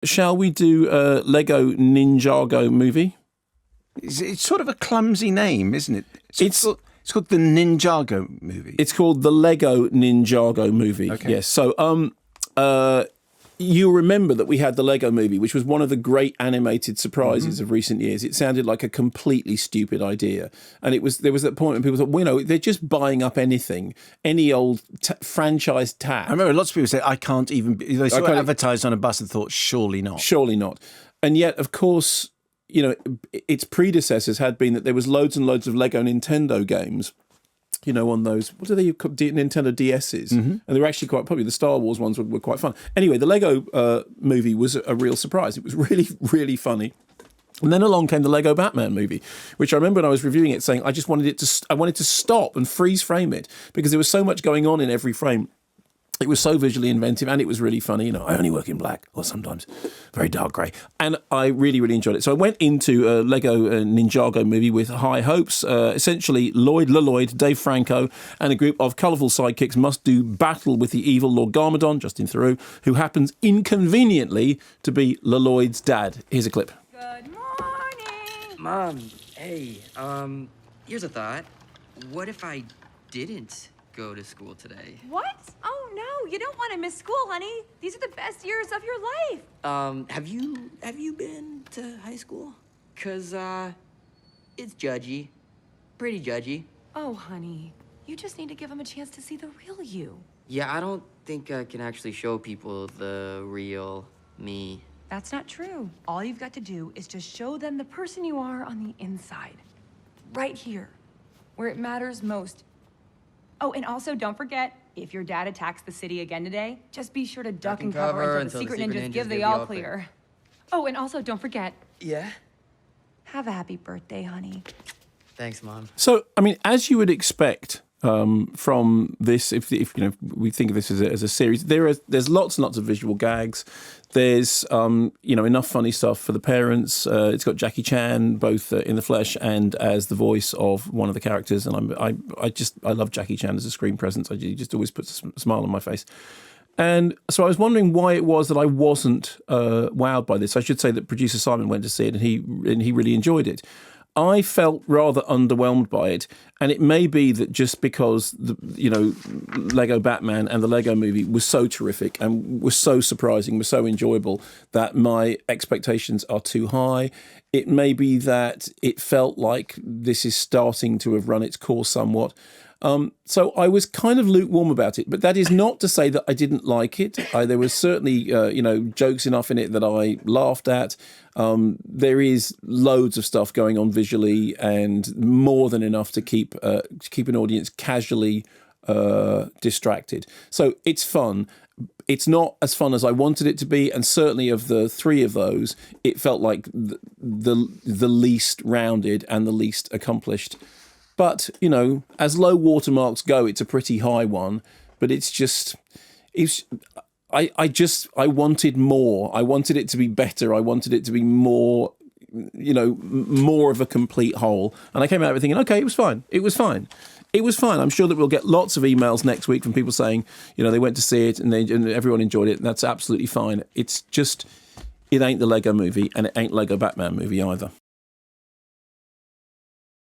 shall we do LEGO Ninjago Movie? It's sort of a clumsy name, isn't it? It's called the Ninjago Movie. It's called the LEGO Ninjago Movie. Okay. Yes. So, you remember that we had the LEGO Movie, which was one of the great animated surprises of recent years. It sounded like a completely stupid idea, and there was that point when people thought, well, they're just buying up anything, any old franchise tag. I remember lots of people say, I can't even... They saw it advertised on a bus and thought, surely not. Surely not. And yet, of course, its predecessors had been that there was loads and loads of LEGO Nintendo games, on those, what are they called, Nintendo DSs? And they were actually quite popular. The Star Wars ones were quite fun. Anyway, the LEGO movie was a real surprise. It was really, really funny. And then along came the LEGO Batman movie, which I remember when I was reviewing it saying I wanted to stop and freeze frame it because there was so much going on in every frame. It was so visually inventive and it was really funny. I only work in black or sometimes very dark grey. And I really, really enjoyed it. So I went into a LEGO Ninjago Movie with high hopes. Essentially, Lloyd, Dave Franco, and a group of colourful sidekicks must do battle with the evil Lord Garmadon, Justin Theroux, who happens inconveniently to be Lloyd's dad. Here's a clip. Good morning! Mom, hey, here's a thought. What if I didn't go to school today? What? Oh no, you don't want to miss school, honey. These are the best years of your life. Have you been to high school? 'Cause, it's judgy. Pretty judgy. Oh, honey, you just need to give them a chance to see the real you. Yeah, I don't think I can actually show people the real me. That's not true. All you've got to do is just show them the person you are on the inside. Right here, where it matters most. Oh, and also don't forget, if your dad attacks the city again today, just be sure to duck and cover until the secret ninjas give the all clear. Oh, and also don't forget. Yeah? Have a happy birthday, honey. Thanks, Mom. So, as you would expect from this, if we think of this as a series, there's lots and lots of visual gags. There's enough funny stuff for the parents. It's got Jackie Chan both in the flesh and as the voice of one of the characters, and I love Jackie Chan as a screen presence. He just always puts a smile on my face. And so I was wondering why it was that I wasn't wowed by this. I should say that producer Simon went to see it and he really enjoyed it. I felt rather underwhelmed by it, and it may be that just because the LEGO Batman and the LEGO Movie was so terrific and was so surprising, was so enjoyable, that my expectations are too high. It may be that it felt like this is starting to have run its course somewhat. So I was kind of lukewarm about it, but that is not to say that I didn't like it. There was certainly, jokes enough in it that I laughed at. There is loads of stuff going on visually and more than enough to keep an audience casually distracted. So it's fun. It's not as fun as I wanted it to be, and certainly of the three of those, it felt like the least rounded and the least accomplished. But, as low watermarks go, it's a pretty high one. But I wanted more. I wanted it to be better. I wanted it to be more, more of a complete whole. And I came out of it thinking, okay, it was fine. It was fine. It was fine. I'm sure that we'll get lots of emails next week from people saying, they went to see it and everyone enjoyed it. And that's absolutely fine. It's just, it ain't the LEGO Movie and it ain't LEGO Batman movie either.